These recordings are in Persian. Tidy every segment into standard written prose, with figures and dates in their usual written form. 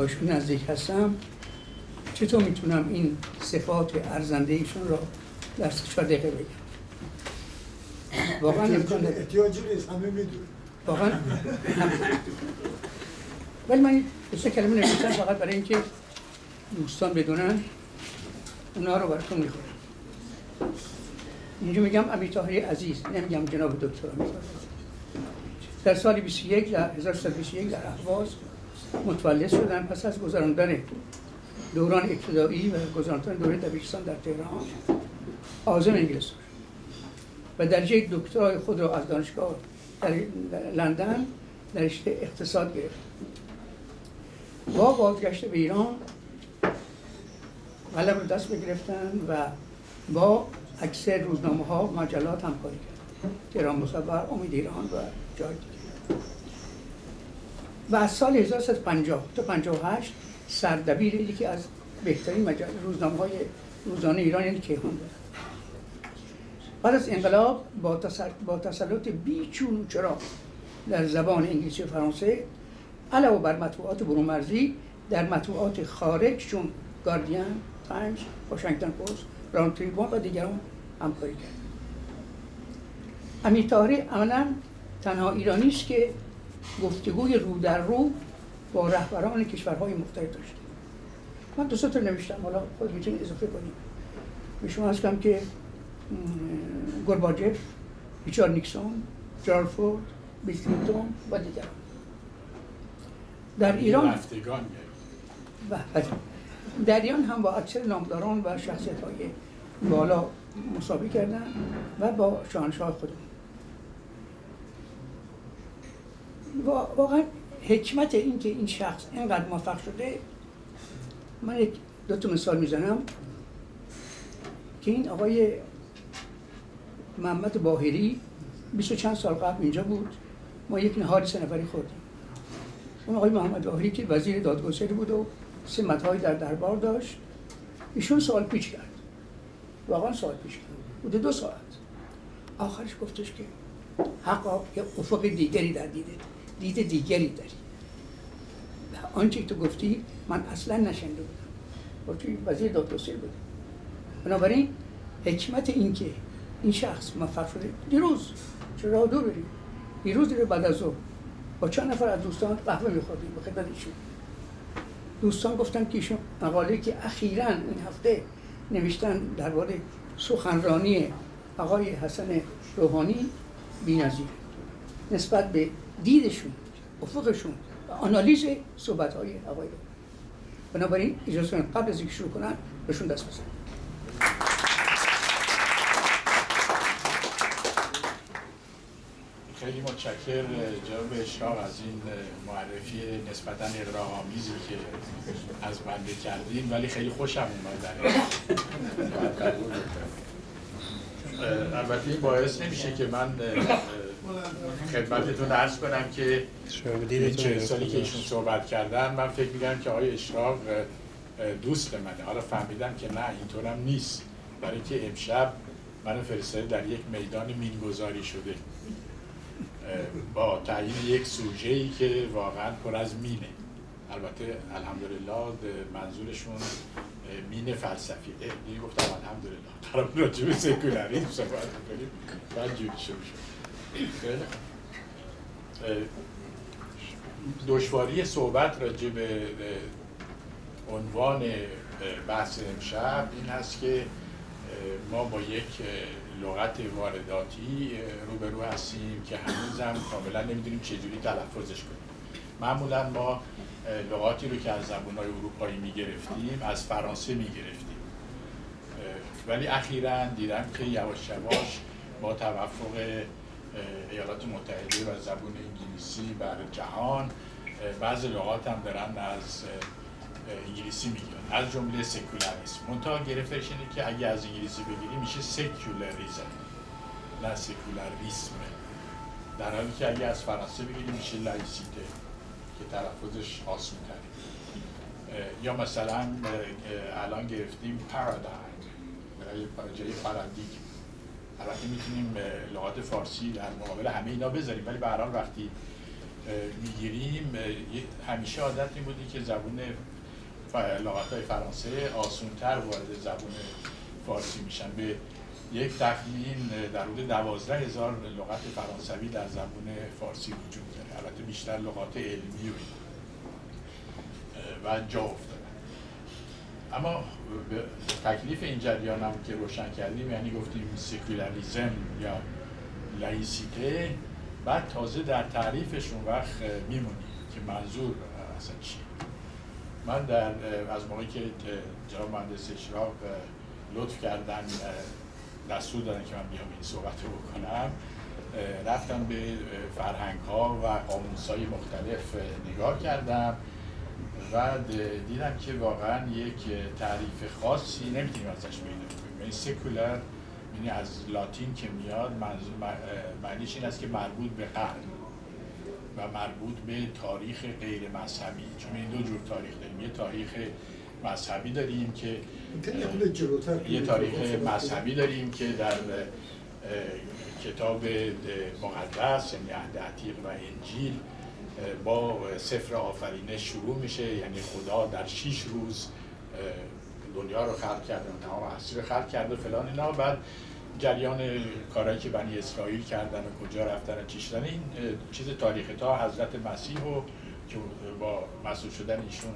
باشون نزدیک هستم چطور میتونم این صفات ارزنده ایشون را در 4 دقیقه بگم. واقعا امکان داره. احتیاجی نیست، همه میدونن. واقعا ولی من 2 کلمه نوشتم فقط برای اینکه دوستان بدونن، اونا رو براتون میخونم. اینجا میگم امیر طاهری عزیز، نمیگم جناب دکتر امیر. در سال 21 در 1321 در اهواز متولد شدن. پس از گذراندن دوران ابتدایی و گذراندن دوره دبیرستان در تهران عازم انگلستان و درجه دکترای خود را از دانشگاه در لندن در رشته اقتصاد گرفت. با بازگشت به ایران قلم رو دست بگرفتن و با اکثر روزنامه‌ها و مجلات همکاری کرد. تهران مصور، امید ایران و جای دیگه. و از سال 1350 تا 58 سردبیر یکی از بهترین روزنامه‌های روزانه ایران یعنی کیهان بود. بعد از انقلاب با تسلط بیچون و چرا در زبان انگلیسی و فرانسه علاوه بر مطبوعات برون‌مرزی در مطبوعات خارج چون گاردین، تایمز، واشنگتن پست، براون تریبون و دیگران همکاری کرد. امیر طاهری عملاً تنها ایرانی است که گفتگوی رو در رو با رهبران کشورهای مختلف داشته. من 2 تا نوشتم، حالا خود میتونید اضافه کنید. به شما عرض کنم که گورباچف، ریچارد نیکسون، جرالد فورد، بیل کلینتون و دیگران. در ایران در ایران هم با اکثر نامداران و شخصیت‌های بالا مسابقه کردن و با شاهنشاه خودمون. واقعا حکمت این که این شخص اینقدر موفق شده، من 2 تا مثال میزنم که این آقای محمد باهری 20 و چند سال قبل اینجا بود، ما یک نهار 3 نفری خوردیم. اون آقای محمد باهری که وزیر دادگستری بود و سمت‌هایی در دربار داشت، ایشون سوال پیچ کرد. واقعا سوال پیچ کرد. بوده 2 ساعت. آخرش گفتش که حقا یه افق دیگری در دید دیگری داری. آنچه که تو گفتی من اصلا نشنیده بودم. چون وزیر دادگستری بود. بنابراین حکمت این که این شخص موفق شده. دیروز چرا دور بریم؟ دیروز بعد از ظهر با چند نفر از دوستان قهوه می‌خوردیم به خدمت ایشون. دوستان گفتن که ایشون مقاله‌ای که اخیراً این هفته نوشتن درباره سخنرانی آقای حسن روحانی بی‌نظیر نسبت به دیدشون، افقشون و آنالیز صحبت‌های آقای روحانی. بنابراین اجازه کنید قبل از اینکه شروع کنن بهشون دست بزنم. خیلی متشکرم جناب اشراق از این معرفی نسبتاً اغراق‌آمیزی که از بنده کردین، ولی خیلی خوشم اومد در این. البته این باعث نمیشه که من خدمتتون عرض کنم که این 40 سالی که ایشون صحبت کردن، من فکر می‌کنم که آقای اشراق دوست منه. حالا فهمیدم که نه اینطورم نیست، برای اینکه امشب منو فرستاده در یک میدان مینگذاری شده با تعیین یک سوژه‌ای که واقعا پر از مینه. البته الحمدلله منظورشون مین فلسفی. دیگه گفتم الحمدلله دارم راجع به سکولاریسم صحبت می‌کنیم، بعد جوری شروع شد. دشواری صحبت راجع به عنوان بحث امشب این هست که ما با یک لغت وارداتی روبرو هستیم که هنوزم کاملا نمیدونیم چجوری تلفظش کنیم. معمولا ما لغاتی رو که از زبان‌های اروپایی میگرفتیم از فرانسه میگرفتیم، ولی اخیراً دیدم که یواش یواش با توافق ایالات متحده و زبان انگلیسی بر جهان بعضی لغات هم دارن از انگلیسی میگیرن، از جمله سکولاریسم. منتها گرفتارش اینه که اگه از انگلیسی بگیریم میشه سکولاریسم نه سکولاریسم، در حالی که اگه از فرانسه بگیریم میشه لایسیته که تلفظش آسون تره. یا مثلا الان گرفتیم پارادایم برای جای پارادیگم. البته میتونیم لغات فارسی در مقابل همه اینا بذاریم، ولی به هر حال وقتی میگیریم همیشه عادت این بودی که زبون لغت‌های فرانسه آسان‌تر وارد زبون فارسی میشن. به یک تخمین در حدود 12,000 لغت فرانسوی در زبون فارسی وجود داره، البته بیشتر لغات علمی و جا افتادن. اما تکلیف این جریان هم که روشن کردیم، یعنی گفتیم سکولاریسم یا لایسیته، بعد تازه در تعریفشون وقت میمونیم که منظور اصلا چی. من از موقعی که جناب مهندس اشراق لطف کردن دستور دادن که من بیام این صحبت رو بکنم، رفتم به فرهنگ‌ها و قاموس‌های مختلف نگاه کردم و دیدم که واقعا یک تعریف خاصی نمیتونیم ازش پیدا کنیم. یعنی سکولار یعنی از لاتین که میاد معنیش این است که مربوط به قرن و مربوط به تاریخ غیر مذهبی، چون این دو جور تاریخ داریم. یه تاریخ مذهبی داریم که یه تاریخ مذهبی داریم که در کتاب مقدس یعنی عهد عتیق و انجیل با سفر آفرینش شروع میشه، یعنی خدا در 6 روز دنیا رو خلق کرده و تمام هستی رو خلق کرده فلان اینا. بعد جریان کارهایی که بنی اسرائیل کردن و کجا رفتن و چی شدن، این چیز تاریخی تا حضرت مسیح و که با مسیح شدن ایشون،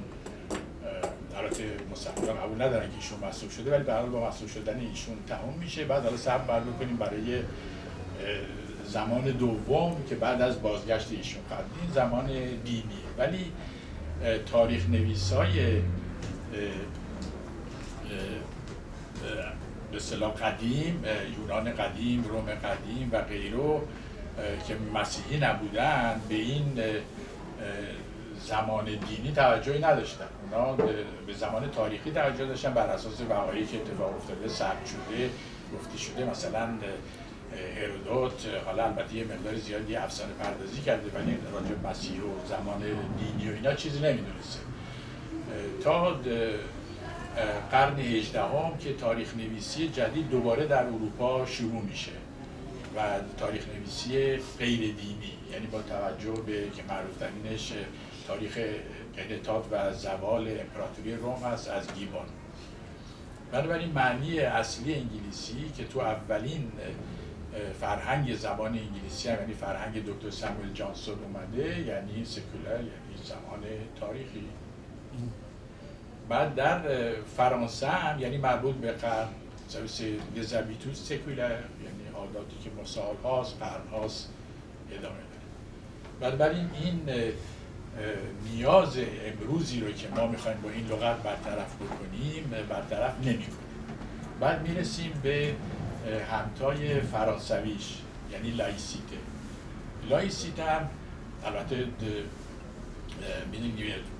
البته مسلمانان قبول ندارن که ایشون مسیح شده، ولی به هر حال با مسیح شدن ایشون تمام میشه. بعد حالا صبر بر بکنیم برای زمان دوم که بعد از بازگشت ایشون خواهد، این زمان دینیه. ولی تاریخ نویسای به اصطلاح قدیم، یونان قدیم، روم قدیم و غیره که مسیحی نبودن، به این زمان دینی توجهی نداشتن. اونا به زمان تاریخی توجه داشتن بر اساس وقایعی که اتفاق افتاده، ثبت شده، گفته شده. مثلا هرودوت حالا البته یه مقدار زیادی افسانه پردازی کرده، ولی راجع به مسیح و زمان دینی و اینا چیزی نمیدونسته تا قرن 18 که تاریخ نویسی جدید دوباره در اروپا شروع میشه و تاریخ نویسی غیر دینی، یعنی با توجه به که معروفترینش تاریخ انحطاط و زوال امپراتوری روم هست از گیبون. بنابراین معنی اصلی انگلیسی که تو اولین فرهنگ زبان انگلیسی هم، یعنی فرهنگ دکتر ساموئل جانسون اومده، یعنی سکولار، یعنی زمان تاریخی. بعد در فرانسه هم یعنی مربوط به قرن، les habitudes séculaires، یعنی عاداتی که ما سال‌هاست، قرن‌هاست ادامه داره. بنابراین این نیاز امروزی رو که ما می‌خوایم با این لغت برطرف بکنیم، برطرف نمی‌کنیم. بعد میرسیم به همتای فرانسویش، یعنی لایسیته. لایسیته هم البته می‌دونید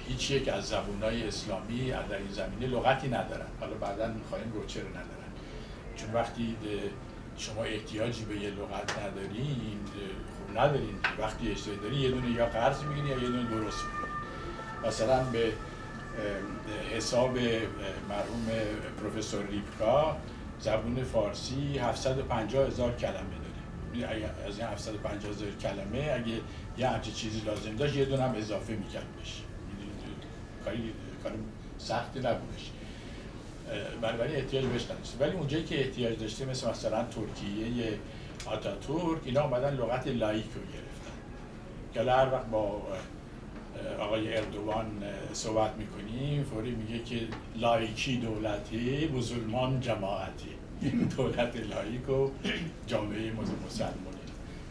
هیچ یک از زبان‌های اسلامی در این زمینه لغتی ندارن. حالا بعداً می‌خوایم رو چرا ندارن، چون وقتی شما احتیاجی به یه لغت ندارین، خب ندارین. وقتی احتیاج داری یه دونه یا قرض می‌گیری یا یه دونه درست می‌کنی. مثلا به حساب مرحوم پروفسور ریپکا زبان فارسی 750,000 کلمه داره. از این 750,000 کلمه اگه یه همچین چیزی لازم داشت یه دونه هم اضافه می‌کرد بهش. کار سختی نبودش، بنابراین احتیاج بهش نداشت. ولی اونجایی که احتیاج داشته، مثلا ترکیه آتاتورک، اینا اومدن لغت لایک رو گرفتن که هر وقت با آقای اردوغان صحبت میکنیم فوری میگه که لایکی دولتی، مسلمان جماعتی. دولت لایک و جامعه مسلمانی.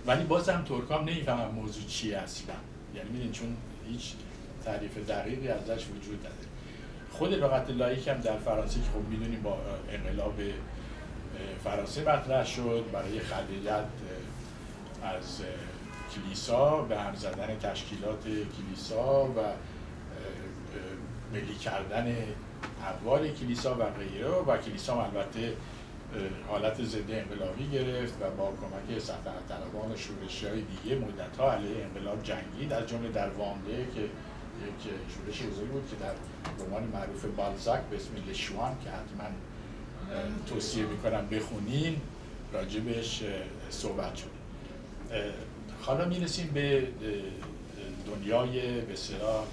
ولی بازم ترکام نمیفهمن موضوع چیه اصلا، یعنی میدین چون هیچ تعریف دقیقی ازش وجود نداره. خود لغت لایک هم در فرانسه که خب میدونیم با انقلاب فرانسه مطرح شد برای خلیت از کلیسا، به هم زدن تشکیلات کلیسا و ملی کردن اموال کلیسا و غیره، و کلیسا هم البته حالت ضد انقلابی گرفت و با کمک سلطنت طلبان و شورشی‌های دیگه مدت‌ها علیه انقلاب جنگید، از جمله در وانده که یک شورش بزرگی بود که در رمان معروف بالزاک به اسم لشوان که حتما توصیه میکنم بخونین راجبش صحبت شد. حالا میرسیم به دنیای به اصطلاح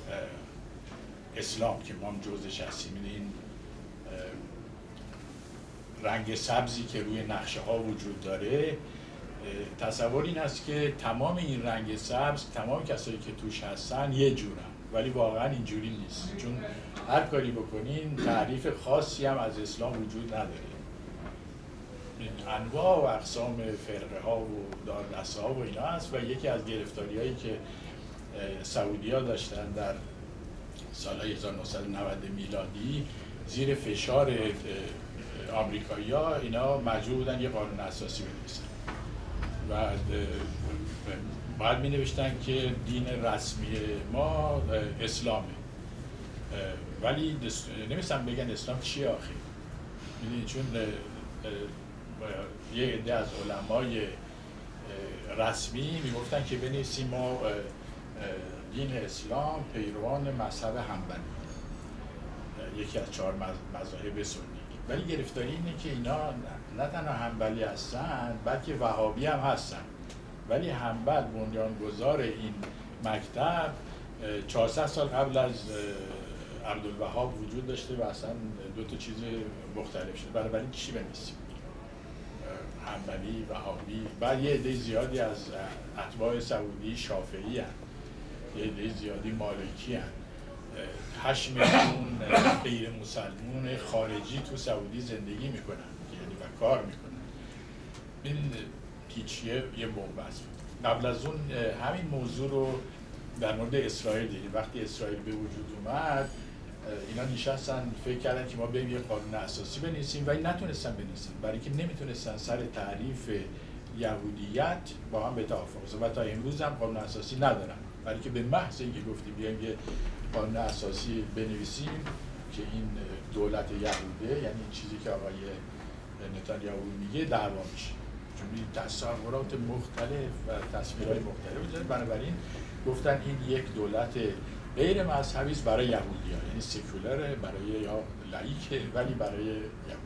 اسلام که ما هم جزش هستیم. این رنگ سبزی که روی نقشه ها وجود داره، تصور این است که تمام این رنگ سبز، تمام کسایی که توش هستن یه جورن، ولی واقعا اینجوری نیست، چون هر کاری بکنین تعریف خاصی هم از اسلام وجود نداره. انواع و اقسام فرقه ها و داردسته ها و اینا هست و یکی از گرفتاری هایی که سعودی ها داشتن در سال 1990 میلادی زیر فشار آمریکایی ها، اینا مجبور بودن یه قانون اساسی بنویسن و باید می نوشتن که دین رسمی ما اسلامه، ولی نمیستن بگن اسلام چیه آخه. چون یه عده از علمای رسمی میگفتن که بنویسیم ما دین اسلام پیروان مذهب حنبلی، یکی از 4 مذاهب سنی. ولی گرفتاری اینه که اینا نه تنها حنبلی هستن بلکه وهابی هم هستن، ولی حنبل بنیانگذار این مکتب 400 سال قبل از عبدالوهاب وجود داشته و اصلا 2 چیز مختلف شده. بنابراین چی بنویسیم؟ حنبلی، وهابی. بعد یه عده زیادی از اتباع سعودی شافعی هستند، یه عده زیادی مالکی هستند. 8 میلیون غیر مسلمون خارجی تو سعودی زندگی میکنن یعنی و کار میکنن. این هیچ یه بنبست. قبل از اون همین موضوع رو در مورد اسرائیل دیدیم. وقتی اسرائیل به وجود اومد، اینا نشستن فکر کردن که ما بریم یه قانون اساسی بنویسیم، ولی نتونستن بنویسن، برای که نمیتونستن سر تعریف یهودیت با هم به توافق برسن و تا امروز هم قانون اساسی ندارن. برای که به محض اینکه گفتیم بیایم یه قانون اساسی بنویسیم که این دولت یهوده، یعنی این چیزی که آقای نتانیاهو میگه، دعوا میشه، چون تصورات مختلف و تصویرهای مختلف داره. بنابراین گفتن این یک دولت غیر مذهبی است برای یهودی‌ها، یعنی سکولاره، برای یا لایکه ولی برای یهودی‌ها.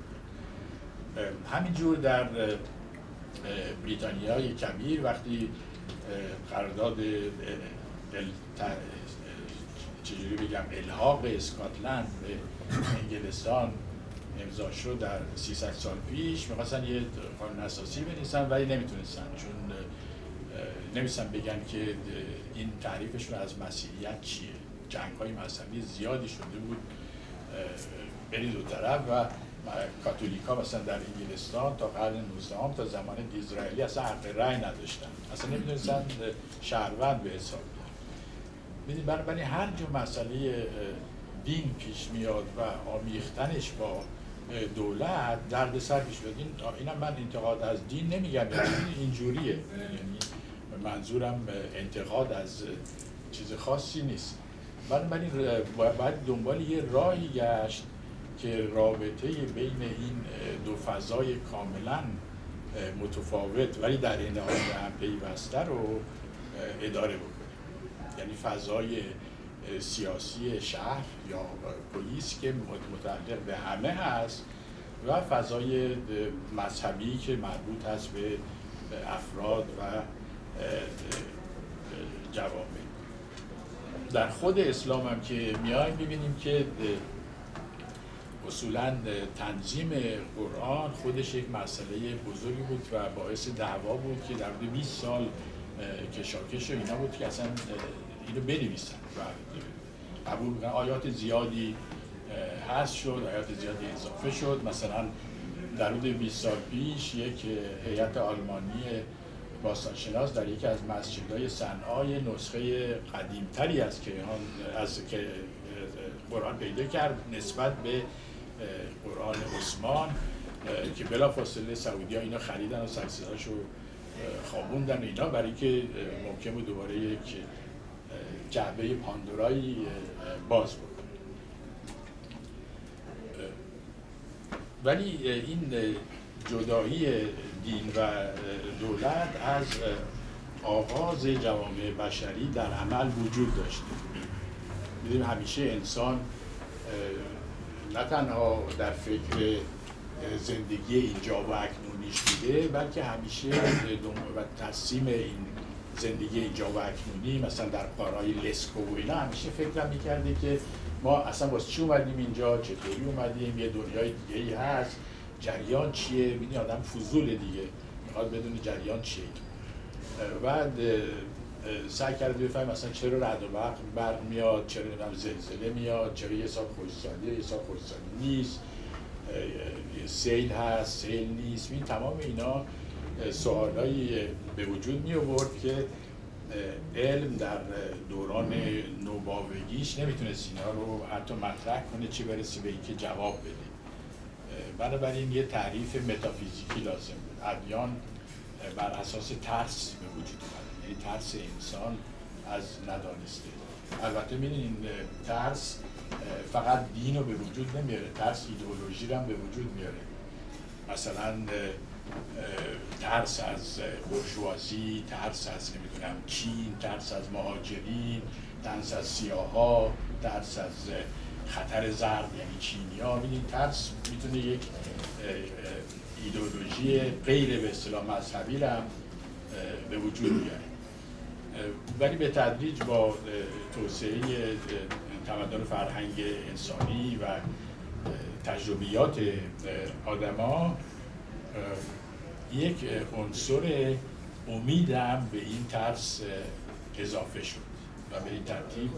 همینجور در بریتانیای کبیر وقتی قرارداد چجوری بگم الحاق اسکاتلند به انگلستان امضا شد در 300 سال پیش، می‌خواستن یه قانون اساسی بنویسن ولی نمیتونستن، چون نمی‌تونستن بگن که این تعریفشون از مسیحیت چیه. جنگ‌های مذهبی زیادی شده بود بین دو طرف و کاتولیکا مثلا در انگلستان تا قرن 19 تا زمان دیزرائیلی اصلا حق رأی نداشتن، اصلا نمی‌تونستن شهروند به حساب بیارن. ببینید بنابراین هر جور مسئله دین پیش میاد و آمیختنش با دولت دردسر پیش میاد. اینم من انتقاد از دین نمیگم، یعنی اینجوریه، یعنی منظورم انتقاد از چیز خاصی نیست. بنابراین باید دنبال یه راهی گشت که رابطه بین این دو فضای کاملا متفاوت ولی در این حال به هم پیوسته رو اداره بکنه. یعنی فضای سیاسی شهر یا پلیس که متعلق به همه هست و فضای مذهبی که مربوط هست به افراد و جوامع. در خود اسلام هم که میایم ببینیم که اصولاً تنظیم قرآن خودش یک مسئله بزرگی بود و باعث دعوا بود که در حدود 20 سال کشاکش و اینا بود که اصلا اینو بنویسن و قبول بکنن. آیات زیادی حذف شد، آیات زیادی اضافه شد. مثلا در حدود 20 سال پیش یک هیئت آلمانی باستانشناس در یکی از مسجدهای صنعای نسخه قدیمتری از که قرآن پیدا کرد نسبت به قرآن عثمان که بلافاصله سعودی‌ها اینا خریدن و سکسیداشو خوابوندن اینا، برای که ممکن بود دوباره یک جعبه پاندورایی باز بکنه. ولی این جدایی دین و دولت از آغاز جوامع بشری در عمل وجود داشته. می‌دونیم همیشه انسان نه تنها در فکر زندگی اینجا و اکنونیش بوده، بلکه همیشه و تقسیم این زندگی اینجا و اکنونی، مثلا در کارهای لسکو و اینا همیشه فکرم میکرده که ما اصلا واسه چی اومدیم اینجا، چطوری اومدیم، یه دنیای دیگه ای هست، جریان چیه. میدونی آدم فضول دیگه میخواد بدون جریان چیه. بعد سعی کرده بفهم مثلا چرا رعد و برق میاد، چرا زلزله میاد، چرا یه سال خشکسالیه، یه سال خشکسالی نیست، سیل هست، سیل نیست. این تمام اینا سوالایی به وجود می آورد که علم در دوران نوباوگیش نمیتونست اینا رو حتی مطرح کنه، چه برسه به اینکه جواب بده. بنابراین یه تعریف متافیزیکی لازم بود. ادیان بر اساس ترس به وجود اومد، یعنی ترس انسان از ندانسته. البته میدونین ترس فقط دین رو به وجود نمیاره، ترس ایدئولوژی رو هم به وجود میاره. مثلا ترس از بورژوازی، ترس از نمیدونم چین، ترس از مهاجرین، ترس از سیاها، ترس از خطر زرد یعنی چینیا. ببینید ترس میتونه یک ایدئولوژی غیر به اصطلاح مذهبی رو هم به وجود بیاره. ولی به تدریج با توسعه تمدن فرهنگ انسانی و تجربیات آدما یک عنصر امیدم به این ترس اضافه شد و به این ترتیب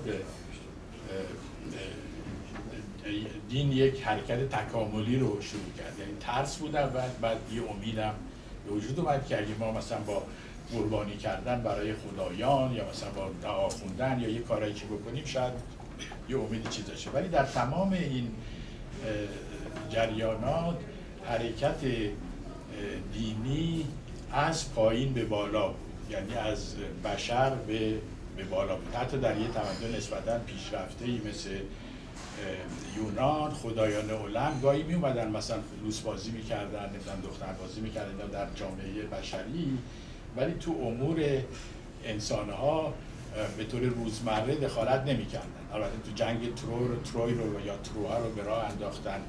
دین یک حرکت تکاملی رو شروع کرد. یعنی ترس بود اول، بعد یه امیدم به وجود اومد که اگه ما مثلا با قربانی کردن برای خدایان یا مثلا با دعا خوندن یا یه کارایی که بکنیم شاید یه امید چیز باشه. ولی در تمام این جریانات حرکت دینی از پایین به بالا بود، یعنی از بشر به بالا بود. حتی در یه تمدن نسبتاً پیشرفته‌ای مثل یونان، خدایان عالم گاهی می اومدن مثلا لوس بازی می‌کردن، نمی‌دونم دختر بازی می‌کردن در جامعه بشری، ولی تو امور انسان‌ها به طور روزمره دخالت نمی‌کردن. البته تو جنگ تروی رو یا تروها رو به راه انداختن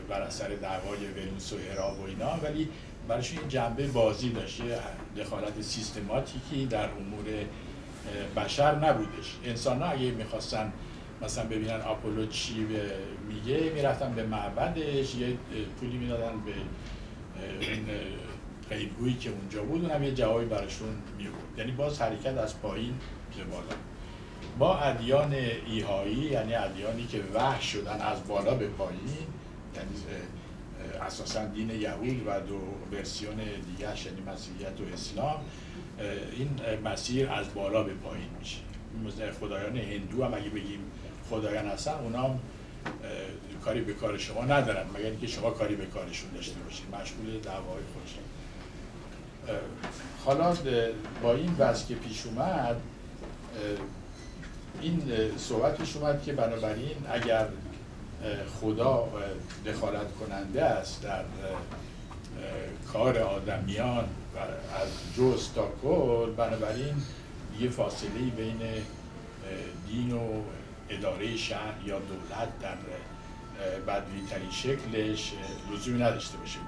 بر اثر دعوای ونوس و هرا و اینا، ولی برایش این جنبه بازی داشت، دخالت سیستماتیکی در امور بشر نبودش. انسان‌ها اگه می‌خواستن مثلا ببینن آپولو چی میگه، میرفتن به معبدش، یه پولی میدادن به این غیبگویی که اونجا بود، اونم یه جوابی براشون میگفت. یعنی باز حرکت از پایین به بالا. با ادیان ایهایی، یعنی ادیانی که وحی شدن از بالا به پایین، یعنی اساسا دین یهود و دو ورسیون دیگه‌اش یعنی مسیحیت و اسلام، این مسیر از بالا به پایین میشه. خدایان هندو هم اگه بگیم خدایان هستن، اونا هم کاری به کار شما ندارن مگر اینکه شما کاری به کارشون داشته باشید، مشغول دعوای خودشون. حالا با این وضع که پیش اومد، این صحبت پیش اومد که بنابراین اگر خدا دخالت کننده است در کار آدمیان و از جز تا کل، بنابراین یه فاصله‌ای بین دین و اداره شهر یا دولت در بدوی‌ترین شکلش لزومی نداشته باشه،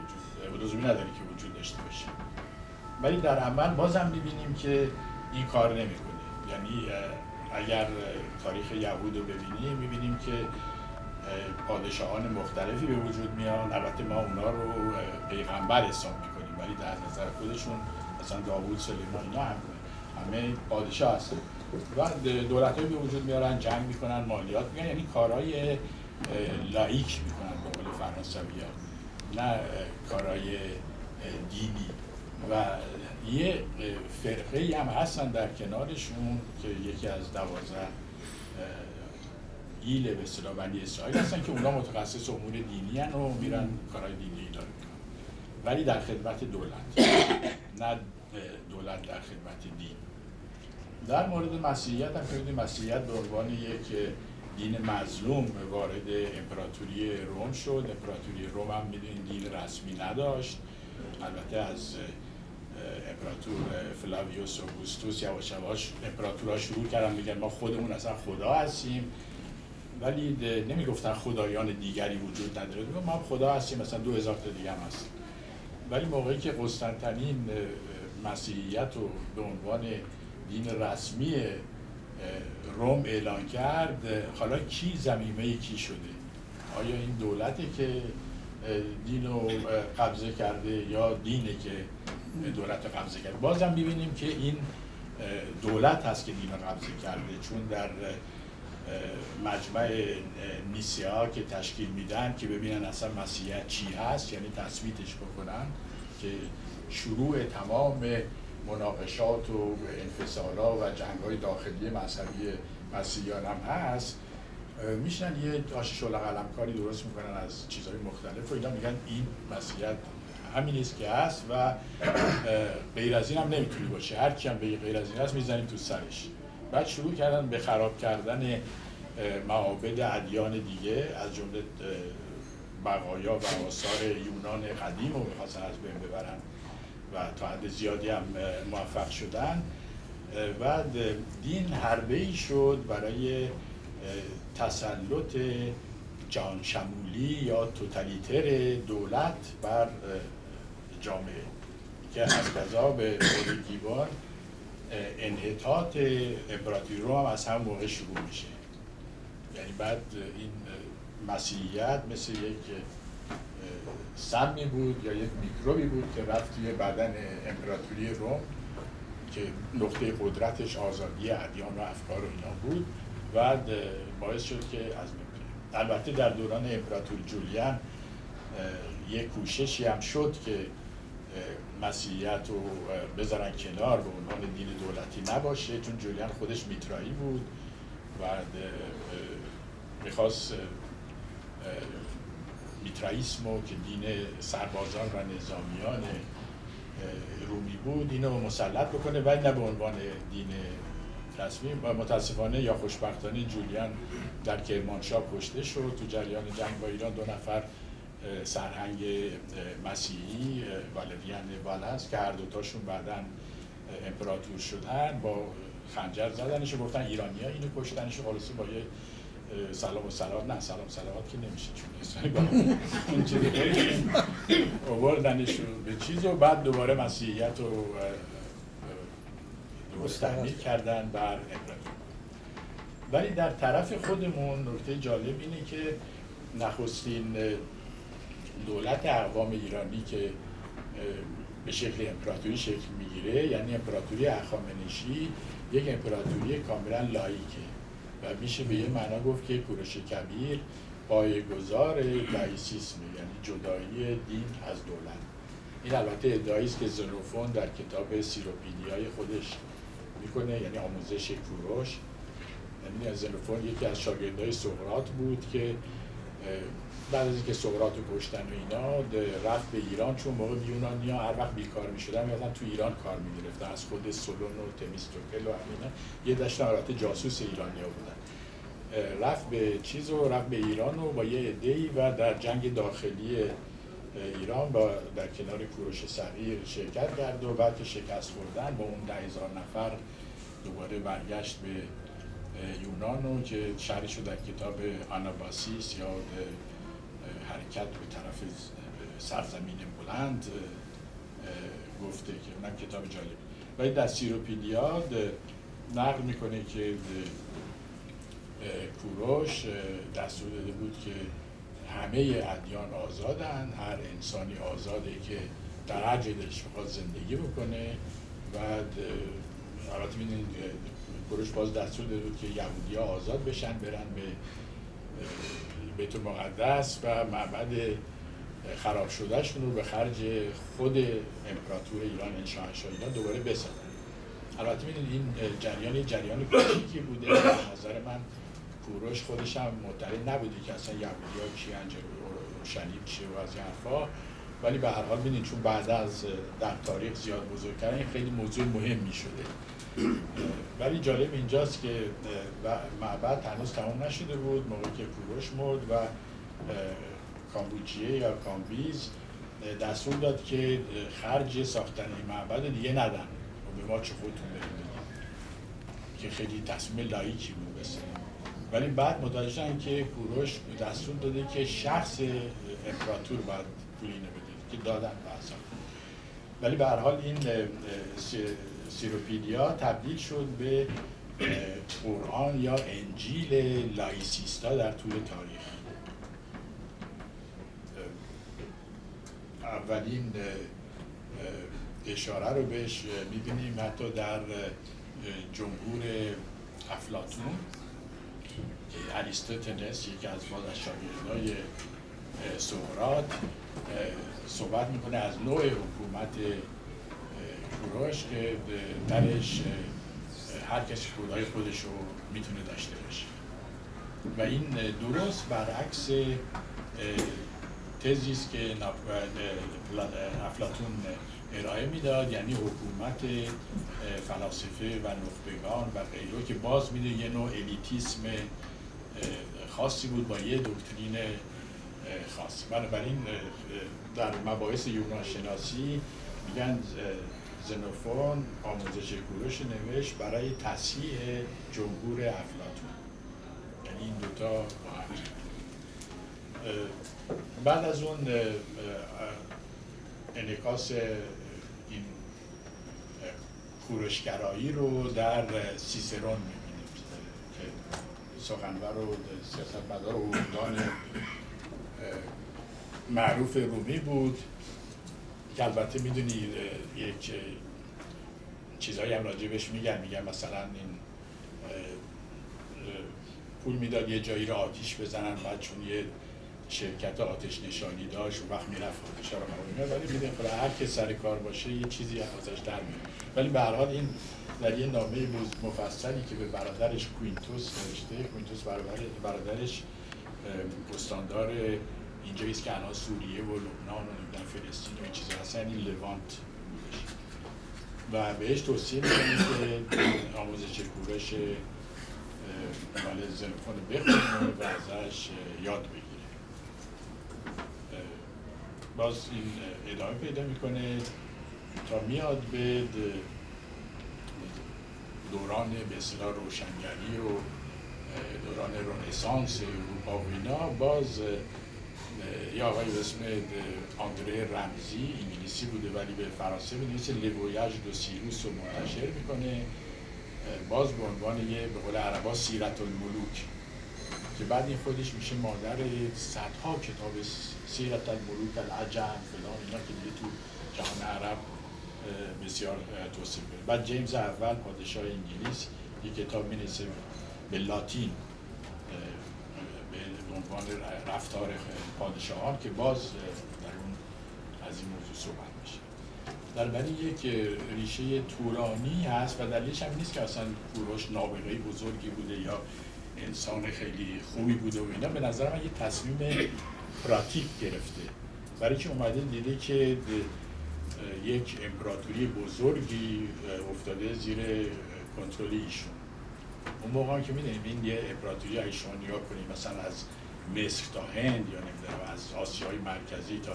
لزومی نداره که وجود داشته باشه. ولی در عمل بازم می‌بینیم که این کار نمی‌کنه. یعنی اگر تاریخ یهود رو ببینیم، می‌بینیم که پادشاهان مختلفی به وجود میان. البته ما اونا رو پیغمبر حساب می‌کنیم، ولی در نظر خودشون مثلا داوود، سلیمان اینا همه پادشاه هستن و دولت‌های به وجود میارن، جنگ میکنن، مالیات میگن، یعنی کارهای لایک میکنن به قول فرانسوی‌ها، نه کارهای دینی. و یه فرقه‌ای هم هستن در کنارشون که یکی از 12 ایل به اصطلاح بنی اسرائیل هستن که اونا متخصص امور دینی هستن و میرن کارهای دینی دارن، ولی در خدمت دولت، نه دولت در خدمت دین. در مورد مسیحیت هم که مسیحیت به عنوان یک دین مظلوم وارد امپراتوری روم شد. امپراتوری روم هم میدونید دین رسمی نداشت. البته از امپراتور فلاویوس اوگوستوس یواش یواش امپراتورها شروع کردن میگن ما خودمون اصلا خدا هستیم، ولی نمیگفتن خدایان دیگری وجود نداره، ما خدا هستیم، مثلا 2000 تا دیگه هم هستیم. ولی موقعی که قسطنطنین مسیحیت رو به عنوان دین رسمی روم اعلان کرد، حالا کی ضمیمه کی شده؟ آیا این دولته که دین رو قبضه کرده یا دینه که دولت رو قبضه کرده؟ بازم می‌بینیم که این دولت هست که دین رو قبضه کرده، چون در مجمع نیسیا که تشکیل میدن که ببینن اصلا مسیحیت چی هست، یعنی تثبیتش بکنن که شروع تمام مناقشات و انفصالات و جنگ‌های داخلی مذهبی مسیحیان هم هست، میشنن یه آش شله قلمکاری درست میکنن از چیزهای مختلف و اینا میگن این مسیحیت همین است که هست و غیر از این هم نمیتونی باشه، هر کی هم به غیر از این هست میزنیم تو سرش. بعد شروع کردن به خراب کردن معابد ادیان دیگه، از جمله بقایا و آثار یونان قدیم رو می‌خواستن از بین ببرن و تا حد زیادی هم موفق شدن. بعد دین حربه‌ای شد برای تسلط جهان شمولی یا توتالیتر دولت بر جامعه که از قضا به طور دیوار انحطاط امپراتوری روم هم از همون موقع شروع میشه. یعنی بعد این مسیحیت مثل یک سمی بود یا یک میکروبی بود که رفت توی بدن امپراتوری روم که نقطه قدرتش آزادی ادیان و افکار و اینا بود، بعد باعث شد که از البته در دوران امپراتور جولیان یک کوششی هم شد که مسیحیت رو بذارن کنار، به عنوان دین دولتی نباشه، چون جولیان خودش میترایی بود، بعد میخواست میترائیسمو که دین سربازان و نظامیان رومی بود اینو مسلط بکنه ولی نه به عنوان دین رسمی. و متاسفانه یا خوشبختانه جولیان در کرمانشاه کشته شد تو جریان جنگ با ایران. 2 نفر سرهنگ مسیحی والریان والاس که هر دوتاشون بعداً امپراتور شدن با خنجر زدنش و گفتن ایرانی‌ها اینو کشتنش و خلاصه با یه سلام و صلوات، نه سلام صلوات که نمیشه چون اونجوری آوردنش به چیز و بعد دوباره مسیحیت رو تحمیل کردن بر امپراتور. ولی در طرف خودمون نکته جالب اینه که نخستین دولت اقوام ایرانی که به شکل امپراتوری شکل میگیره یعنی امپراتوری هخامنشی، یک امپراتوری کاملا لاییکه و میشه به یه معنا گفت که کوروش کبیر پایه‌گذار لایسیسمه، یعنی جدایی دین از دولت. این البته ادعایی است که زنوفون در کتاب سیروپیدیای خودش میکنه، یعنی آموزش کوروش. یعنی زنوفون یکی از شاگردای سقراط بود که بعد از اینکه سقراط رو کشتن و اینا رفت به ایران، چون موقع یونانی‌ها هر وقت بیکار می‌شدن می‌رفتن تو ایران کار می‌گرفتن، از خود سولون و تمیستوکل و اینا یه دشت البته جاسوس ایرانی‌ها بودن. رفت به ایران و با یه عده‌ای و در جنگ داخلی ایران با در کنار کوروش صغیر شرکت کرد و بعد که شکست خوردن با اون 10,000 نفر دوباره برگشت به یونان و که شرحی شد در کتاب آناباسیس یا حرکت به طرف سرزمین بلند گفته که اونم کتاب جالب. ولی در سیروپیدیاد نقل میکنه که کوروش دستور داده بود که همه ادیان آزادن، هر انسانی آزاده که در هر جای دلش بخواد زندگی بکنه. بعد البته می‌دونید کوروش باز دستور داده بود که یهودی‌ها آزاد بشن، برن به بیت المقدس و معبد خراب شدهشون رو به خرج خود امپراتور ایران این شاهنشاه ایران دوباره بسازن. البته می‌دونید این جریان کوچیکی بوده. به نظر من کوروش خودش هم مطلع نبوده که اصلا یهودی‌ها کیان، اورشلیم چیه و از این حرفا، ولی به هر حال ببینید چون بعد از در تاریخ زیاد بزرگ کردن این خیلی موضوع مهمی شده. ولی جالب اینجاست که معبد هنوز تمام نشده بود موقعی که کوروش مرد و کامبوجیه یا کامبیز دستور داد که خرج ساختن این معبد دیگه ندن و به ما چه خودتون بریم که خیلی تصمیم لاییکی بود بسید. ولی بعد متوجه شدن که کوروش دستور داده که شخص امپراتور باید پول اینو بده که دادن بعضا. ولی به هر حال این سیروپیدیا تبدیل شد به قرآن یا انجیل لایسیستا در طول تاریخ. اولین اشاره رو بهش می‌بینیم حتی در جمهور افلاطون که اریستوتلس یکی از شاگردای سقراط صحبت میکنه از نوع حکومت کوروش که درش هر کسی خدای خودش رو میتونه داشته باشه و این درست برعکس تزی است که افلاطون ارائه میداد، یعنی حکومت فلاسفه و نخبگان و غیره که باز میده یه نوع الیتیسم خاصی بود با یه دکترین خاص. بنابراین در مباحث یونان شناسی میگن زنوفون آموزش کوروش نوشت برای تصحیح جمهور افلاطون، یعنی این دوتا با هم. بعد از اون انعکاس این کوروشگرایی رو در سیسرون میبینیم که سخنور و سیاستمدار و حقوقدان معروف رومی بود که البته میدونی یک چیزایی هم راجبش میگن مثلا این پول میداد یه جایی رو آتیش بزنن، بعد چون یه شرکت آتش نشانی داشت و وقت میرفت آتش رو میاد، ولی میدونی خدا هر که سر کار باشه یه چیزی ازش در میاد. ولی به هر حال این در یه نامه مفصلی که به برادرش کوینتوس نوشته، کوینتوس برادرش استاندار اینجایی است که الان سوریه و لبنان و نمیدونم فلسطین و این چیزا هستن، این لوانت و بهش توصیه میکنه که آموزش کوروش مال زنوفون بخونه و ازش یاد بگیره. باز این ادامه پیدا میکنه تا میاد به دوران به اصطلاح روشنگری و دوران رنسانس اروپا و اینا. باز یه آقای به اسم آندره رمزی، انگلیسی بوده ولی به فرانسه بنویسه، لویاژ دو سیروس رو منتشر میکنه، باز به عنوان یه به قول عربا سیرت الملوک، که بعد این خودش میشه مادر صدها کتاب سیرت الملوک العجم فلان اینا که دیگه تو جهان عرب بسیار توصیف میشه. بعد جیمز اول پادشاه انگلیس یک کتاب می‌نویسه به لاتین به عنوان رفتار پادشاهان که باز در اون از این موضوع صحبت میشه. بنابراین یک ریشه تورانی هست و دلیلش هم نیست که اصلا کوروش نابغه بزرگی بوده یا انسان خیلی خوبی بوده و اینا. به نظر من یه تصمیم پراتیک گرفته، برای که اومده دیده که یک امپراتوری بزرگی افتاده زیر کنترل ایشون. اون موقع که می‌دونیم این یه امپراتوری ایشون نگاه کنیم مثلا از مصر تا هند یا نمیدونم از آسیای مرکزی تا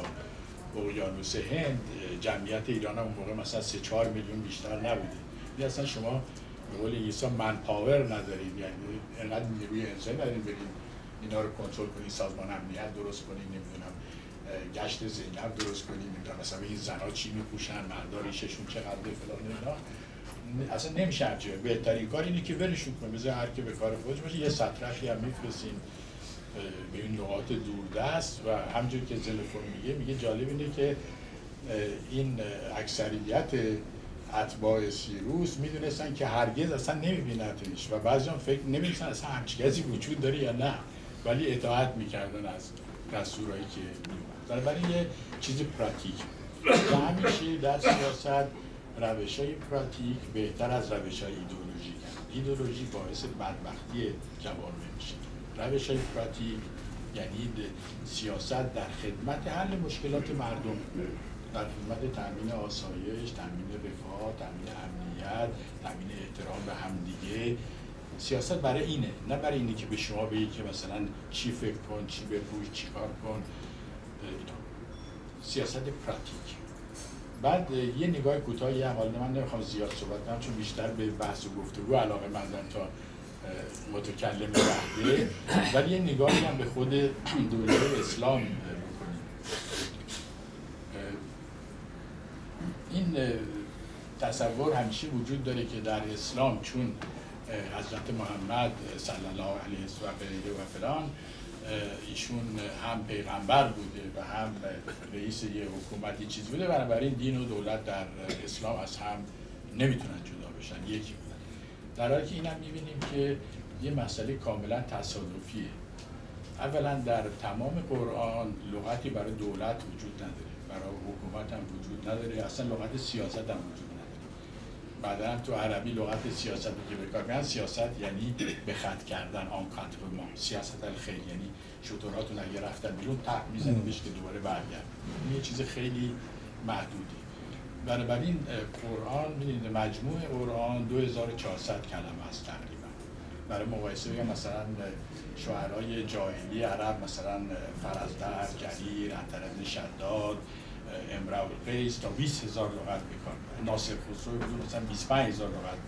اقیانوس هند، جمعیت ایران اون موقع مثلا 3-4 میلیون بیشتر نبوده. این اصلا شما به قول عیسی من پاور ندارید، یعنی اینقدر نیروی انسانی ندارید برید اینا رو کنترل کنید، سازمان امنیت درست کنید، نمیدونم گشت زینب درست کنید، نمیدونم مثلا این زنا چی میپوشن، مردا ریششون چقدر فلان اینا. اصلا نمیشه همچین. بهترین کار اینه که ولشون کنید، بذار هر کی به کار خودش باشه. یه سطرخی هم میفرستین به این نقاط دوردست و همونجور که زنوفون میگه جالب اینه که این اکثریت اتباع سیروس میدونستن که هرگز اصلا نمیبینتش و بعضی هم فکر نمیدونستن اصلا همچین کسی وجود داره یا نه، ولی اطاعت میکردن از دستورایی که میومد. بنابراین یه چیز پراتیک و همیشه در سیاست روش‌های پراتیک بهتر از روش‌های ایدئولوژیک هست. ایدئولوژی باعث بدبختی جوامع میشه. روش‌های پراتیک یعنی سیاست در خدمت حل مشکلات مردم، در خدمت تامین آسایش، تامین رفاه، تامین امنیت، تامین احترام به همدیگه. سیاست برای اینه، نه برای اینه که به شما بگه که مثلا چی فکر کن، چی بپوش، چی کار کن. سیاست پراتیک. بعد یه نگاه کوتاهی هم، حالا من نمیخوام زیاد صحبت کنم چون بیشتر به بحث و گفتگو علاقه مندم تا متکلم وحده، ولی یه نگاهی هم به خود دوره اسلام بکنیم. این تصور همیشه وجود داره که در اسلام چون حضرت محمد صلی الله علیه و آله و فلان ایشون هم پیغمبر بوده و هم رئیس یه حکومتی چیز بوده، بنابراین دین و دولت در اسلام از هم نمیتونن جدا بشن، یکی بودن. در حالی که اینم میبینیم که یه مسئله کاملا تصادفیه. اولا در تمام قرآن لغتی برای دولت وجود نداره، برای حکومت هم وجود نداره، اصلا لغت سیاست هم وجود نداره. بعدا هم تو عربی لغت سیاستی که به کار میبرن، سیاست یعنی به خط کردن، انکادرمان، سیاست الخیر، یعنی شطوراتون اگه رفتن بیرون تق میزنیدش که دوباره برگرد. این یه چیز خیلی محدودی. بنابراین قرآن می‌بینید مجموع قرآن 2400 کلمه است تقریبا. برای مقایسه بگم مثلا شاعرای جاهلی عرب مثلا فرزدق، جریر، عنتر بن شداد، امرؤ القیس تا 20000 لغت می‌کنه. ناصر خسرو مثلا 25000 لغت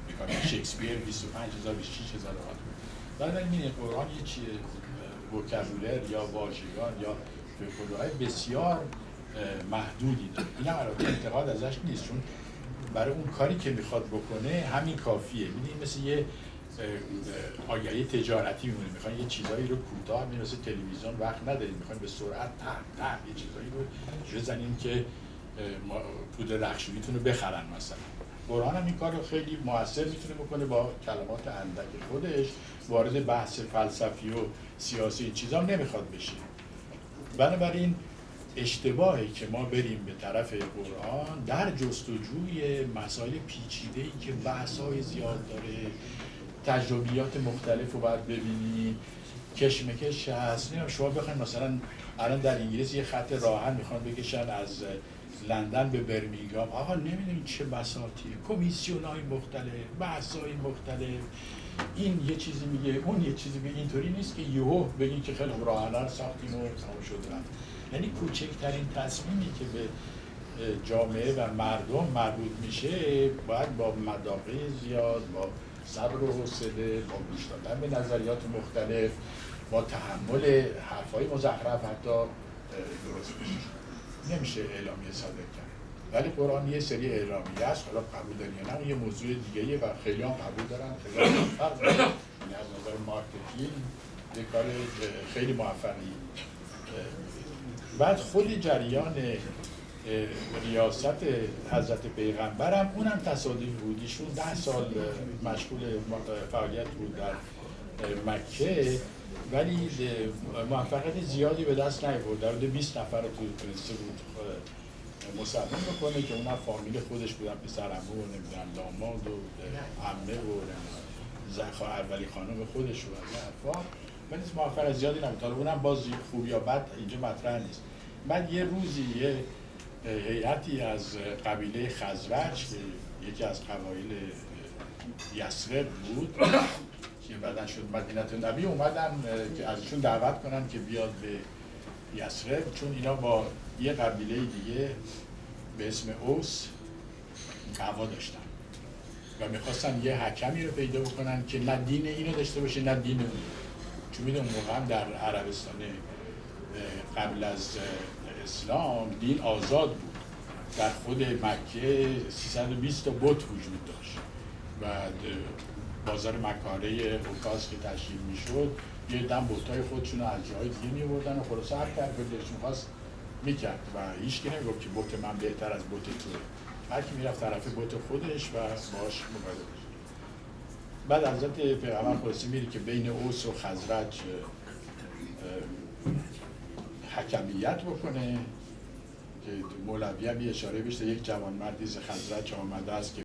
می‌کنه. شکسپیر 25000 26000 لغت. بنابراین این قرآن یه چیه وکابولر یا واژگان یا فکرهای بسیار محدودی داره. این هم البته انتقاد ازش نیست، چون برای اون کاری که میخواد بکنه همین کافیه. می‌بینید مثل یه آگهی تجارتی میمونه، میخواین یه چیزایی رو کوتاه، مثل تلویزیون وقت ندارید، میخواین به سرعت یه چیزایی رو بزنین که پودر رخشوییتون رو بخرن. مثلا قرآن هم این کار رو خیلی موثر میتونه بکنه، با کلمات اندک خودش وارد بحث فلسفی و سیاسی چیزا نمیخواد بشه. بنابراین اشتباهی که ما بریم به طرف قرآن در جستجوی مسائل پیچیده‌ای که بحث‌های زیاد داره، تجربیات مختلف رو باید ببینی، کشمکش هست. شما بخواید مثلا الان در انگلیس یه خط راهن میخوان بکشن از لندن به برمینگام، آقا نمیدونید چه بساطیه، کمیسیون‌های مختلف، بحث‌های مختلف، این یه چیزی میگه، اون یه چیزی میگه. اینطوری نیست که یهو بگین که خیلی راهن رو ساختیم و تمام شد رفت. یعنی کوچکترین تصمیمی که به جامعه و مردم مربوط میشه باید با مداقه زیاد، با صبر و حوصله، با گوش دادن به نظریات مختلف، با تحمل حرفای مزخرف حتی درست بشه. نمیشه اعلامیه صادر کرد. ولی قرآن یه سری اعلامیه است، حالا قبول دارین یا نه، یه موضوع دیگه‌ایه و خیلی هم قبول دارن، خیلی هم موفق دارن. یعنی از نظر مارکتینگ یه کار خیلی موفقی. بعد خود جریان ریاست حضرت پیغمبرم اونم تصادفی بود. ایشون 10 سال مشغول فعالیت بود در مکه، ولی موفقیت زیادی به دست نیاورد. در حدود 20 نفر رو تونسته بود مسلمان بکنه که اونم فامیل خودش بودن، پسرعمو و نمیدونم داماد و عمه و اولی خانم خودش و از حرفا، ولی موفقیت زیادی نبود. اونم باز خوب یا بد اینجا مطرح نیست. بعد یه روزی یه هیئتی از قبیله خزرج که یکی از قبایل یثرب بود که بعداً شد مدینه نبی، اومدن که ازشون دعوت کنن که بیاد به یثرب، چون اینا با یه قبیله دیگه به اسم اوس دعوا داشتن و میخواستن یه حکمی رو پیدا بکنن که نه دین اینو داشته باشه نه دین اون. چون میدونم موقع هم در عربستان قبل از اسلام دین آزاد بود. در خود مکه 320 تا بت وجود داشت و بازار مکاره اوکاس که تشکیل میشد یه دم بت‌های خودشون رو از جای دیگه می‌آوردن و خلاص هر کار دلش می‌خواست می‌کرد و هیچ کی نمیگفت که بت من بهتر از بت توه. هر کی میرفت طرف بت خودش و باهاش مبارزه می‌کرد. بعد حضرت پیغمبر خلاصه میری که بین اوس و خزرج حکمیت بکنه که مولوی هم اشاره بشه یک جوانمردی از خزرج آمده است که